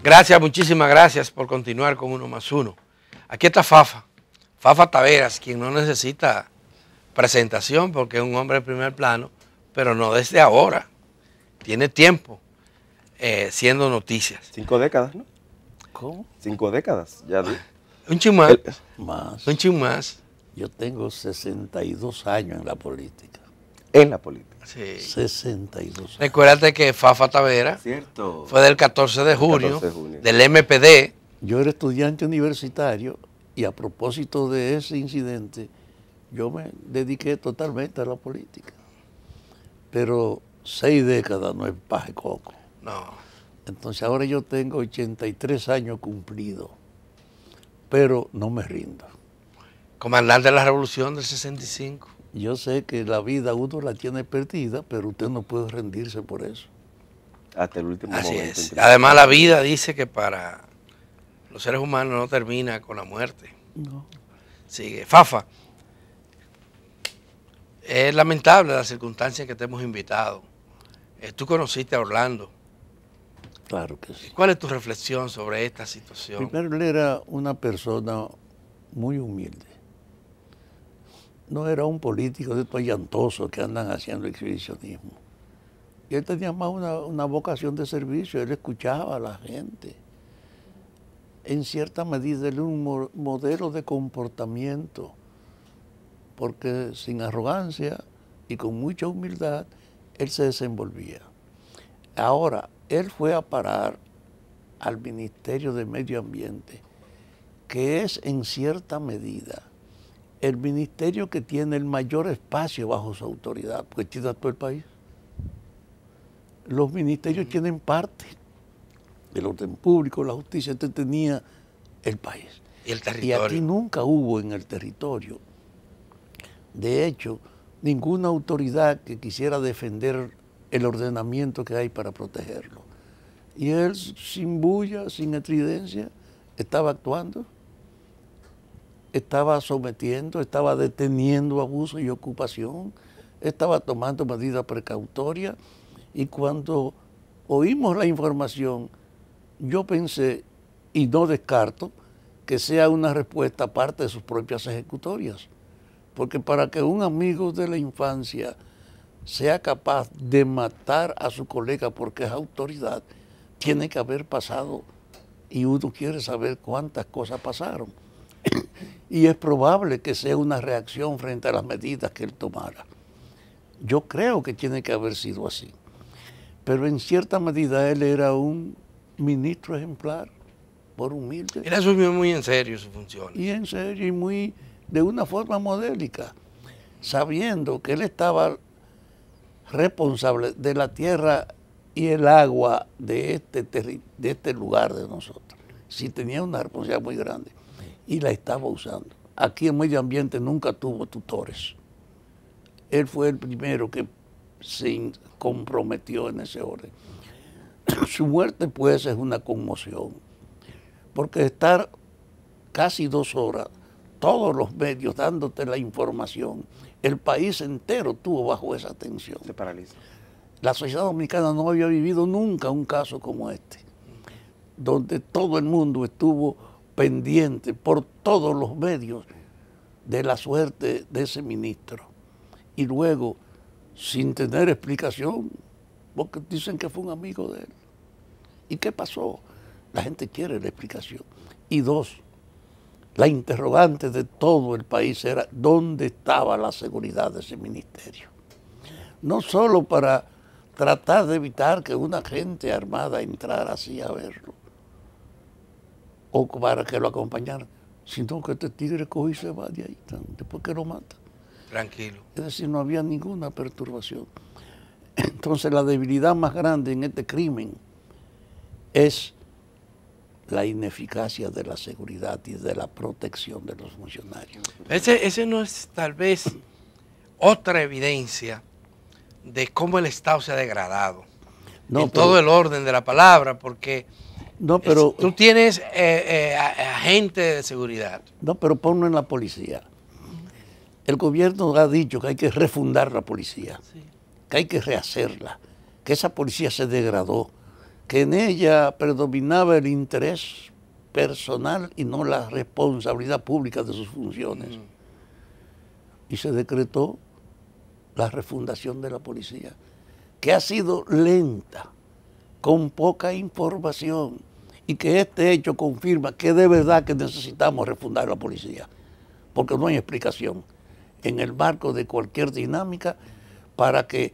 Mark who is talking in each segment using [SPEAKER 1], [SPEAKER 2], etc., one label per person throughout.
[SPEAKER 1] Gracias, muchísimas gracias por continuar con Uno más Uno. Aquí está Fafa, Fafa Taveras, quien no necesita presentación porque es un hombre de primer plano, pero no desde ahora. Tiene tiempo siendo noticias.
[SPEAKER 2] 5 décadas, ¿no?
[SPEAKER 3] ¿Cómo?
[SPEAKER 2] 5 décadas, ya di.
[SPEAKER 1] Un chin más.
[SPEAKER 3] Más.
[SPEAKER 1] Un chin más.
[SPEAKER 3] Yo tengo 62 años en la política.
[SPEAKER 2] En la política.
[SPEAKER 1] Sí.
[SPEAKER 3] 62 años.
[SPEAKER 1] Recuérdate que Fafa Taveras
[SPEAKER 2] Cierto.
[SPEAKER 1] fue del 14 de junio,
[SPEAKER 2] 14 de junio.
[SPEAKER 1] del MPD.
[SPEAKER 3] Yo era estudiante universitario y a propósito de ese incidente, yo me dediqué totalmente a la política. Pero 6 décadas no es paje coco.
[SPEAKER 1] No.
[SPEAKER 3] Entonces ahora yo tengo 83 años cumplidos, pero no me rindo.
[SPEAKER 1] Comandante de la Revolución del 65.
[SPEAKER 3] Yo sé que la vida uno la tiene perdida, pero usted no puede rendirse por eso.
[SPEAKER 2] Hasta el último
[SPEAKER 1] Así
[SPEAKER 2] momento.
[SPEAKER 1] es. Además, la vida dice que para los seres humanos no termina con la muerte.
[SPEAKER 3] No.
[SPEAKER 1] Sigue. Fafa, es lamentable la circunstancia que te hemos invitado. Tú conociste a Orlando.
[SPEAKER 3] Claro que sí.
[SPEAKER 1] ¿Cuál es tu reflexión sobre esta situación?
[SPEAKER 3] Primero, él era una persona muy humilde. No era un político de estos llantosos que andan haciendo exhibicionismo. Y él tenía más una vocación de servicio, él escuchaba a la gente. En cierta medida, él era un modelo de comportamiento, porque sin arrogancia y con mucha humildad, él se desenvolvía. Ahora, él fue a parar al Ministerio de Medio Ambiente, que es en cierta medida el ministerio que tiene el mayor espacio bajo su autoridad, porque tiene a todo el país. Los ministerios tienen parte del orden público, la justicia, este tenía el país.
[SPEAKER 1] Y el
[SPEAKER 3] Y
[SPEAKER 1] territorio.
[SPEAKER 3] aquí nunca hubo en el territorio, de hecho, ninguna autoridad que quisiera defender el ordenamiento que hay para protegerlo. Y él, sin bulla, sin estridencia, estaba actuando, estaba sometiendo, estaba deteniendo abuso y ocupación, estaba tomando medidas precautorias. Y cuando oímos la información, yo pensé, y no descarto, que sea una respuesta aparte de sus propias ejecutorias. Porque para que un amigo de la infancia sea capaz de matar a su colega porque es autoridad, tiene que haber pasado, y uno quiere saber cuántas cosas pasaron. Y es probable que sea una reacción frente a las medidas que él tomara. Yo creo que tiene que haber sido así. Pero en cierta medida él era un ministro ejemplar, por humilde.
[SPEAKER 1] Él asumió muy en serio su función.
[SPEAKER 3] Y en serio, y muy de una forma modélica, sabiendo que él estaba responsable de la tierra y el agua de este lugar de nosotros. Sí tenía una responsabilidad muy grande y la estaba usando. Aquí en Medio Ambiente nunca tuvo tutores. Él fue el primero que se comprometió en ese orden. Su muerte, pues, es una conmoción, porque estar casi 2 horas, todos los medios dándote la información, el país entero estuvo bajo esa tensión.
[SPEAKER 2] Se paraliza.
[SPEAKER 3] La sociedad dominicana no había vivido nunca un caso como este, donde todo el mundo estuvo pendiente por todos los medios de la suerte de ese ministro. Y luego, sin tener explicación, porque dicen que fue un amigo de él. ¿Y qué pasó? La gente quiere la explicación. Y 2, la interrogante de todo el país era dónde estaba la seguridad de ese ministerio. No solo para tratar de evitar que una gente armada entrara así a verlo, o para que lo acompañara, sino que este tigre coge y se va de ahí, después que lo mata.
[SPEAKER 1] Tranquilo.
[SPEAKER 3] Es decir, no había ninguna perturbación. Entonces la debilidad más grande en este crimen es la ineficacia de la seguridad y de la protección de los funcionarios.
[SPEAKER 1] Ese no es tal vez otra evidencia de cómo el Estado se ha degradado.
[SPEAKER 3] No,
[SPEAKER 1] en todo el orden de la palabra, porque
[SPEAKER 3] no, pero,
[SPEAKER 1] tú tienes agentes de seguridad.
[SPEAKER 3] No, pero ponlo en la policía. El gobierno ha dicho que hay que refundar la policía, sí, que hay que rehacerla, que esa policía se degradó, que en ella predominaba el interés personal y no la responsabilidad pública de sus funciones. Y se decretó la refundación de la policía, que ha sido lenta, con poca información, y que este hecho confirma que de verdad que necesitamos refundar la policía, porque no hay explicación en el marco de cualquier dinámica para que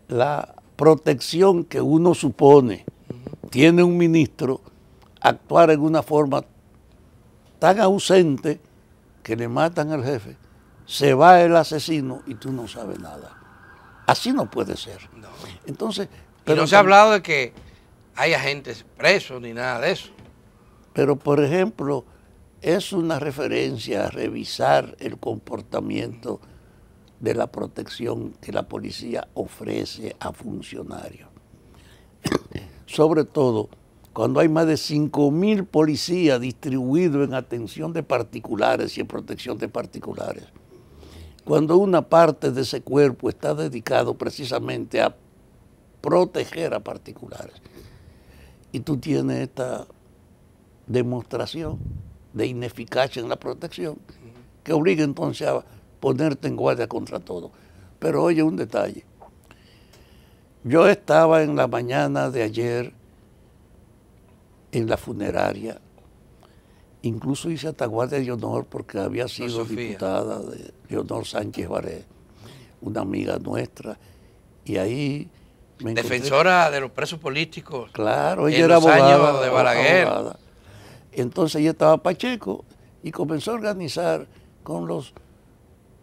[SPEAKER 3] la protección que uno supone tiene un ministro actuar en una forma tan ausente que le matan al jefe, se va el asesino y tú no sabes nada. Así no puede ser.
[SPEAKER 1] No.
[SPEAKER 3] Entonces,
[SPEAKER 1] Y no se ha hablado de que hay agentes presos ni nada de eso.
[SPEAKER 3] pero por ejemplo, es una referencia a revisar el comportamiento de la protección que la policía ofrece a funcionarios. Sobre todo cuando hay más de 5.000 policías distribuidos en atención de particulares y en protección de particulares. Cuando una parte de ese cuerpo está dedicado precisamente a proteger a particulares. Y tú tienes esta demostración de ineficacia en la protección que obliga entonces a ponerte en guardia contra todo. Pero oye un detalle. Yo estaba en la mañana de ayer en la funeraria, incluso hice hasta guardia de honor porque había sido diputada de Leonor Sánchez Baré, una amiga nuestra, y ahí me
[SPEAKER 1] defensora de los presos políticos.
[SPEAKER 3] Claro, ella era abogada
[SPEAKER 1] de Balaguer.
[SPEAKER 3] Abogada. Entonces ella estaba Pacheco y comenzó a organizar con los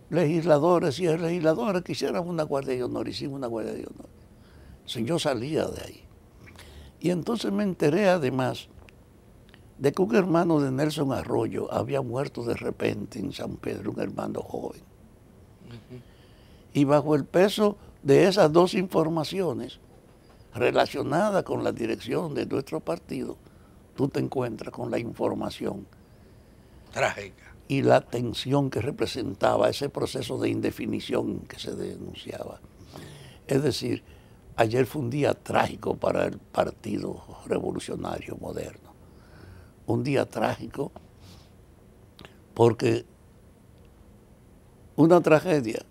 [SPEAKER 3] legisladores y legisladoras que hicieran una guardia de honor, hicimos una guardia de honor. Entonces yo salía de ahí. Y entonces me enteré además de que un hermano de Nelson Arroyo había muerto de repente en San Pedro, un hermano joven. Y bajo el peso de esas dos informaciones relacionadas con la dirección de nuestro partido, tú te encuentras con la información
[SPEAKER 1] Trágica.
[SPEAKER 3] y la tensión que representaba ese proceso de indefinición que se denunciaba. Es decir, ayer fue un día trágico para el Partido Revolucionario Moderno. Un día trágico porque una tragedia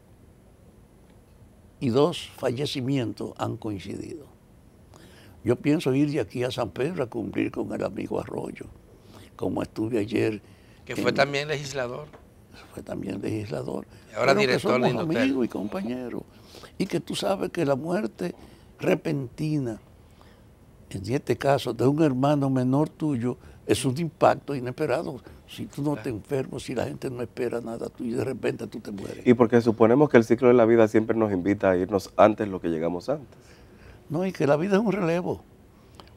[SPEAKER 3] y dos fallecimientos han coincidido. Yo pienso ir de aquí a San Pedro a cumplir con el amigo Arroyo, como estuve ayer.
[SPEAKER 1] Que fue también legislador.
[SPEAKER 3] Fue también legislador.
[SPEAKER 1] Y ahora director
[SPEAKER 3] de
[SPEAKER 1] Indotel.
[SPEAKER 3] Amigos y compañeros. Y que tú sabes que la muerte repentina, en este caso de un hermano menor tuyo, es un impacto inesperado. Si tú no te enfermas, si la gente no espera nada tuyo y de repente tú te mueres.
[SPEAKER 2] Y porque suponemos que el ciclo de la vida siempre nos invita a irnos antes de lo que llegamos antes.
[SPEAKER 3] No, y que la vida es un relevo,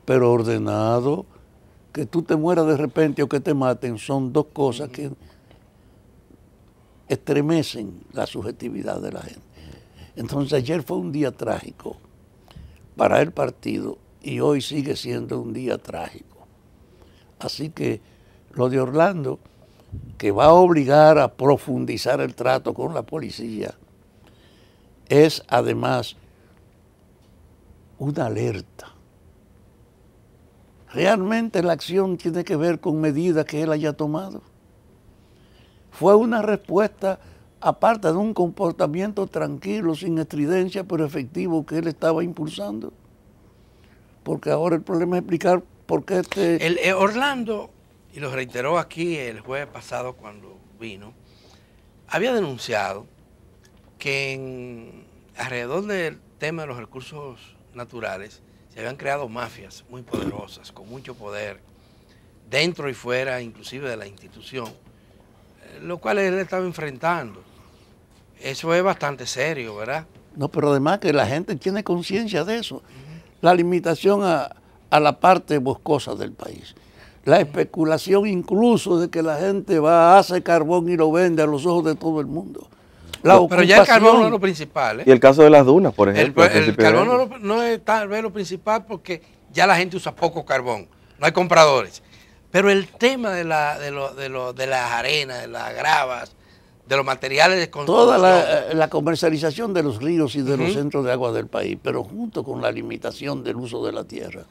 [SPEAKER 3] pero ordenado. Que tú te mueras de repente o que te maten son dos cosas que estremecen la subjetividad de la gente. Entonces ayer fue un día trágico para el partido y hoy sigue siendo un día trágico. Así que lo de Orlando, que va a obligar a profundizar el trato con la policía, es además una alerta. Realmente la acción tiene que ver con medidas que él haya tomado. Fue una respuesta, aparte de un comportamiento tranquilo, sin estridencia, pero efectivo que él estaba impulsando. Porque ahora el problema es explicar por qué
[SPEAKER 1] Orlando, y lo reiteró aquí el jueves pasado cuando vino, había denunciado que alrededor del tema de los recursos naturales se habían creado mafias muy poderosas, con mucho poder, dentro y fuera inclusive de la institución, lo cual él estaba enfrentando. Eso es bastante serio, ¿verdad?
[SPEAKER 3] No, pero además que la gente tiene conciencia de eso. La limitación a la parte boscosa del país. La especulación incluso de que la gente va, hace carbón y lo vende a los ojos de todo el mundo.
[SPEAKER 1] Pero ya el carbón no es lo principal.
[SPEAKER 2] Y el caso de las dunas, por ejemplo.
[SPEAKER 1] El carbón no es tal vez lo principal porque ya la gente usa poco carbón, no hay compradores. Pero el tema de las arenas, de las gravas, de los materiales de
[SPEAKER 3] toda
[SPEAKER 1] construcción.
[SPEAKER 3] la comercialización de los ríos y de los centros de agua del país, pero junto con la limitación del uso de la tierra,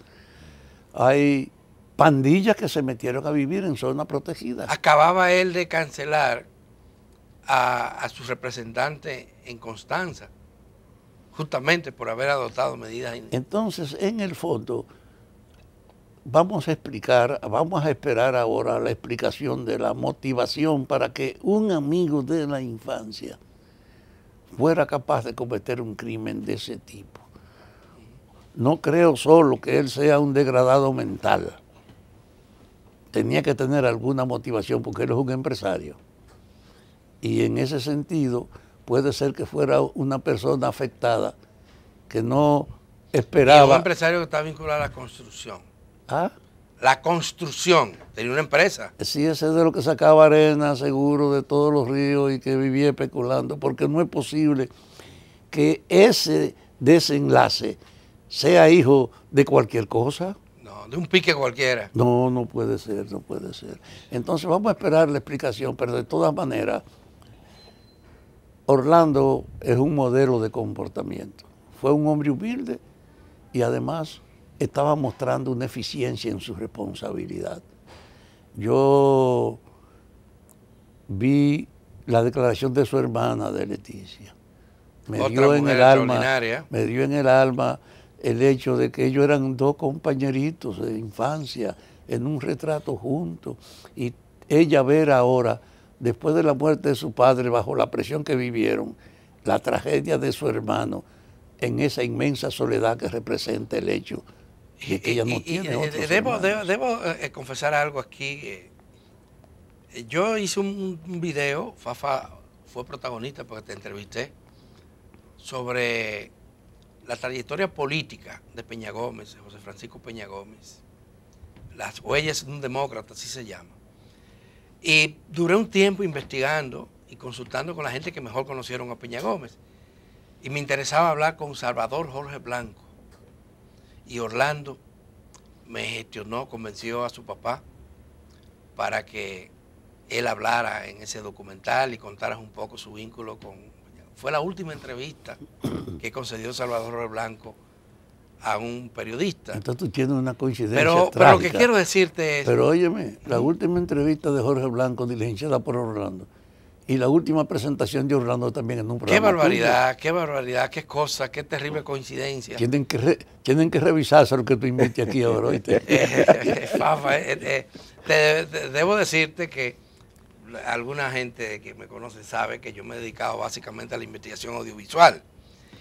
[SPEAKER 3] hay pandillas que se metieron a vivir en zonas protegidas.
[SPEAKER 1] Acababa él de cancelar a su representante en Constanza, justamente por haber adoptado medidas.
[SPEAKER 3] Entonces, en el fondo, vamos a esperar ahora la explicación de la motivación para que un amigo de la infancia fuera capaz de cometer un crimen de ese tipo. No creo solo que él sea un degradado mental. Tenía que tener alguna motivación porque él es un empresario. Y en ese sentido puede ser que fuera una persona afectada que no esperaba.
[SPEAKER 1] Y un empresario que está vinculado a la construcción.
[SPEAKER 3] ¿Ah?
[SPEAKER 1] La construcción, tenía una empresa.
[SPEAKER 3] Sí, ese es de lo que sacaba arena, seguro, de todos los ríos y que vivía especulando, porque no es posible que ese desenlace sea hijo de cualquier cosa.
[SPEAKER 1] No, de un pique cualquiera.
[SPEAKER 3] No, no puede ser, no puede ser. Entonces vamos a esperar la explicación, pero de todas maneras, Orlando es un modelo de comportamiento. Fue un hombre humilde y además estaba mostrando una eficiencia en su responsabilidad. Yo vi la declaración de su hermana, de Leticia. Me dio en el alma el hecho de que ellos eran dos compañeritos de infancia en un retrato juntos. Y ella ver ahora, después de la muerte de su padre, bajo la presión que vivieron, la tragedia de su hermano, en esa inmensa soledad que representa el hecho de que ella no tiene otros hermanos.
[SPEAKER 1] Debo confesar algo aquí. Yo hice un video, Fafa fue protagonista porque te entrevisté, sobre la trayectoria política de Peña Gómez, José Francisco Peña Gómez, las huellas de un demócrata, así se llama. Y duré un tiempo investigando y consultando con la gente que mejor conocieron a Peña Gómez. Y me interesaba hablar con Salvador Jorge Blanco. Y Orlando me gestionó, convenció a su papá para que él hablara en ese documental y contara un poco su vínculo con Peña Gómez. Fue la última entrevista que concedió Salvador Jorge Blanco a un periodista.
[SPEAKER 3] Entonces tú tienes una coincidencia
[SPEAKER 1] pero lo que quiero decirte es...
[SPEAKER 3] Pero óyeme, la última entrevista de Jorge Blanco, diligenciada por Orlando, y la última presentación de Orlando también en un programa.
[SPEAKER 1] Qué barbaridad, qué cosa, qué terrible coincidencia.
[SPEAKER 3] Tienen que revisarse lo que tú invites aquí ahora, ¿oíste?
[SPEAKER 1] Fafa, debo decirte que alguna gente que me conoce sabe que yo me he dedicado básicamente a la investigación audiovisual.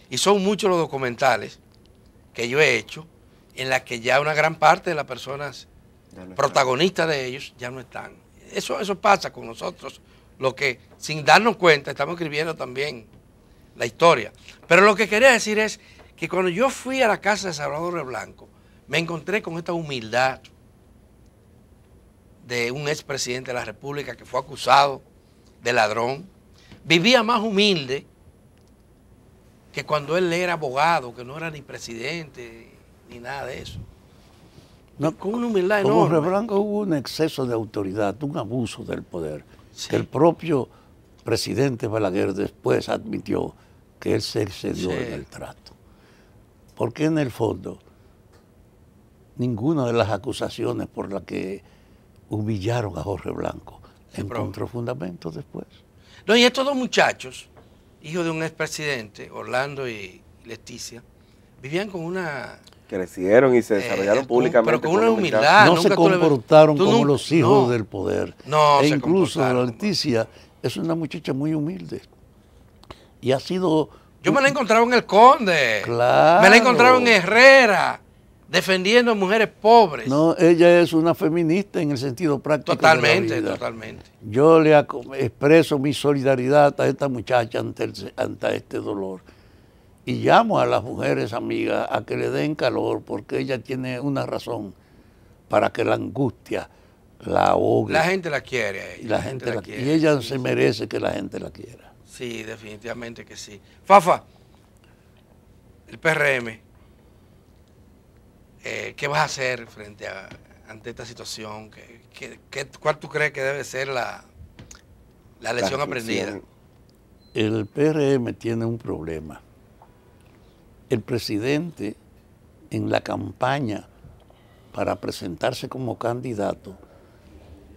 [SPEAKER 1] Y son muchos los documentales que yo he hecho en las que ya una gran parte de las personas protagonistas de ellos ya no están. Eso pasa con nosotros, lo que sin darnos cuenta estamos escribiendo también la historia. Pero lo que quería decir es que cuando yo fui a la casa de Salvador Blanco, me encontré con esta humildad de un expresidente de la República que fue acusado de ladrón. Vivía más humilde que cuando él era abogado, que no era ni presidente ni nada de eso.
[SPEAKER 3] No,
[SPEAKER 1] con una humildad
[SPEAKER 3] como
[SPEAKER 1] enorme.
[SPEAKER 3] Jorge Blanco hubo un exceso de autoridad, un abuso del poder,
[SPEAKER 1] Sí.
[SPEAKER 3] que el propio presidente Balaguer después admitió que él se excedió en el trato. Porque en el fondo, ninguna de las acusaciones por las que humillaron a Jorge Blanco encontró fundamento después.
[SPEAKER 1] No, y estos dos muchachos, hijos de un expresidente, Orlando y Leticia, vivían con una...
[SPEAKER 2] Crecieron y se desarrollaron públicamente.
[SPEAKER 1] Pero con una humildad.
[SPEAKER 3] No se comportaron como los hijos del poder.
[SPEAKER 1] No,
[SPEAKER 3] e incluso Leticia es una muchacha muy humilde. Y ha sido...
[SPEAKER 1] Yo me la he encontrado en El Conde.
[SPEAKER 3] Claro.
[SPEAKER 1] Me la he encontrado en Herrera, defendiendo a mujeres pobres.
[SPEAKER 3] No, ella es una feminista en el sentido práctico.
[SPEAKER 1] Totalmente,
[SPEAKER 3] de la vida.
[SPEAKER 1] totalmente.
[SPEAKER 3] Yo le expreso mi solidaridad a esta muchacha ante este dolor. Y llamo a las mujeres amigas a que le den calor, porque ella tiene una razón para que la angustia la ahogue.
[SPEAKER 1] La gente la quiere.
[SPEAKER 3] Y, y ella se merece que la gente la quiera.
[SPEAKER 1] Sí, definitivamente que sí. Fafa, el PRM, ¿qué vas a hacer ante esta situación? ¿Cuál tú crees que debe ser la La lección aprendida.
[SPEAKER 3] El PRM tiene un problema. El presidente, en la campaña para presentarse como candidato,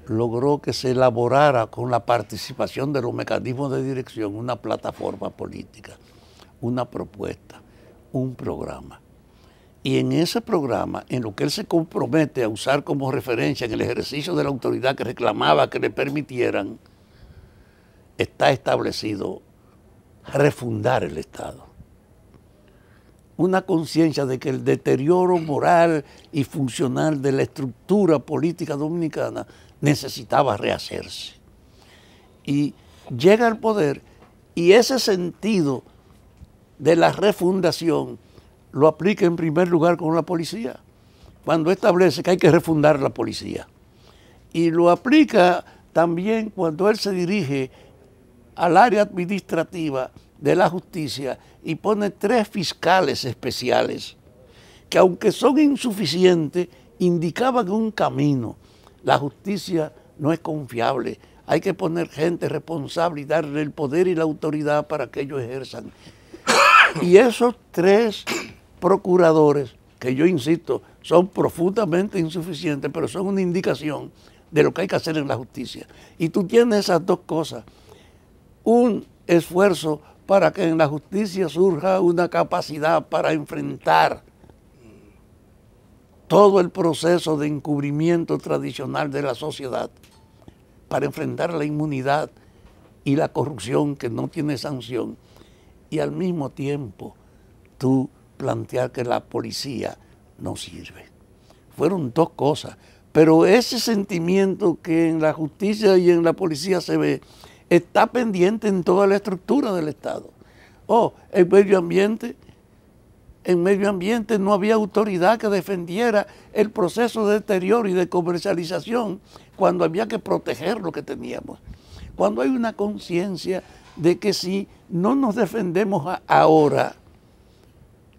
[SPEAKER 3] logró que se elaborara con la participación de los mecanismos de dirección una plataforma política, una propuesta, un programa. Y en ese programa, en lo que él se compromete a usar como referencia en el ejercicio de la autoridad que reclamaba que le permitieran, está establecido refundar el Estado. Una conciencia de que el deterioro moral y funcional de la estructura política dominicana necesitaba rehacerse. Y llega al poder y ese sentido de la refundación lo aplica en primer lugar con la policía, cuando establece que hay que refundar la policía. Y lo aplica también cuando él se dirige al área administrativa de la justicia y pone 3 fiscales especiales que, aunque son insuficientes, indicaban un camino. La justicia no es confiable, hay que poner gente responsable y darle el poder y la autoridad para que ellos ejerzan. Y esos 3 procuradores, que yo insisto, son profundamente insuficientes, pero son una indicación de lo que hay que hacer en la justicia. Y tú tienes esas 2 cosas. Un esfuerzo para que en la justicia surja una capacidad para enfrentar todo el proceso de encubrimiento tradicional de la sociedad, para enfrentar la impunidad y la corrupción que no tiene sanción, y al mismo tiempo tú plantear que la policía no sirve. Fueron 2 cosas, pero ese sentimiento que en la justicia y en la policía se ve, está pendiente en toda la estructura del Estado. En medio ambiente no había autoridad que defendiera el proceso de deterioro y de comercialización cuando había que proteger lo que teníamos. Cuando hay una conciencia de que si no nos defendemos ahora,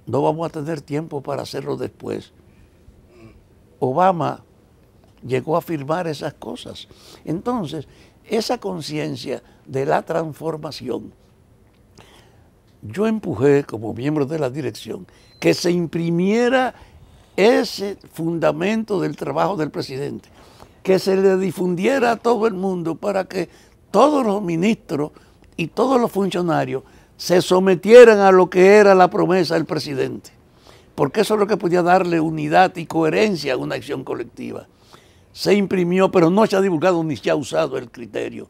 [SPEAKER 3] no vamos a tener tiempo para hacerlo después. Obama llegó a afirmar esas cosas. Entonces, esa conciencia de la transformación, yo empujé como miembro de la dirección que se imprimiera ese fundamento del trabajo del presidente, que se le difundiera a todo el mundo para que todos los ministros y todos los funcionarios se sometieran a lo que era la promesa del presidente, porque eso es lo que podía darle unidad y coherencia a una acción colectiva. Se imprimió, pero no se ha divulgado ni se ha usado el criterio.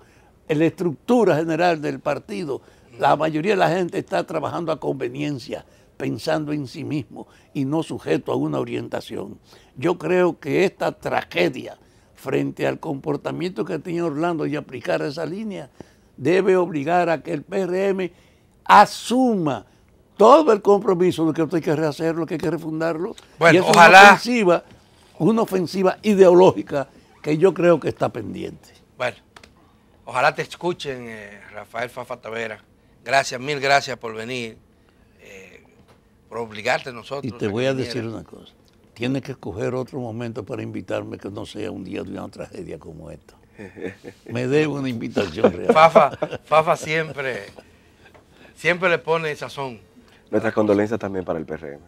[SPEAKER 3] En la estructura general del partido, la mayoría de la gente está trabajando a conveniencia, pensando en sí mismo y no sujeto a una orientación. Yo creo que esta tragedia, frente al comportamiento que tenía Orlando y aplicar esa línea, debe obligar a que el PRM asuma todo el compromiso de que esto hay que rehacerlo, que hay que refundarlo.
[SPEAKER 1] Bueno,
[SPEAKER 3] y es
[SPEAKER 1] ojalá
[SPEAKER 3] una ofensiva ideológica que yo creo que está pendiente.
[SPEAKER 1] Bueno, ojalá te escuchen, Rafael Fafa Tavera. Gracias, mil gracias por venir, por obligarte a nosotros.
[SPEAKER 3] Y te voy a decir una cosa. Tienes que escoger otro momento para invitarme que no sea un día de una tragedia como esta. Me debo una invitación real.
[SPEAKER 1] Fafa siempre le pone sazón.
[SPEAKER 2] Nuestras condolencias también para el PRM.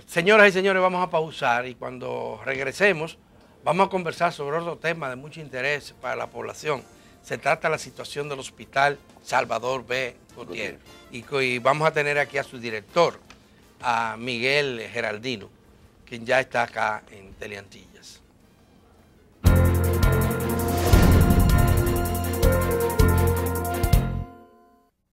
[SPEAKER 1] Señoras y señores, vamos a pausar y cuando regresemos vamos a conversar sobre otro tema de mucho interés para la población. Se trata de la situación del Hospital Salvador B. Gutiérrez. Y vamos a tener aquí a su director, a Miguel Geraldino, quien ya está acá en Teleantillas.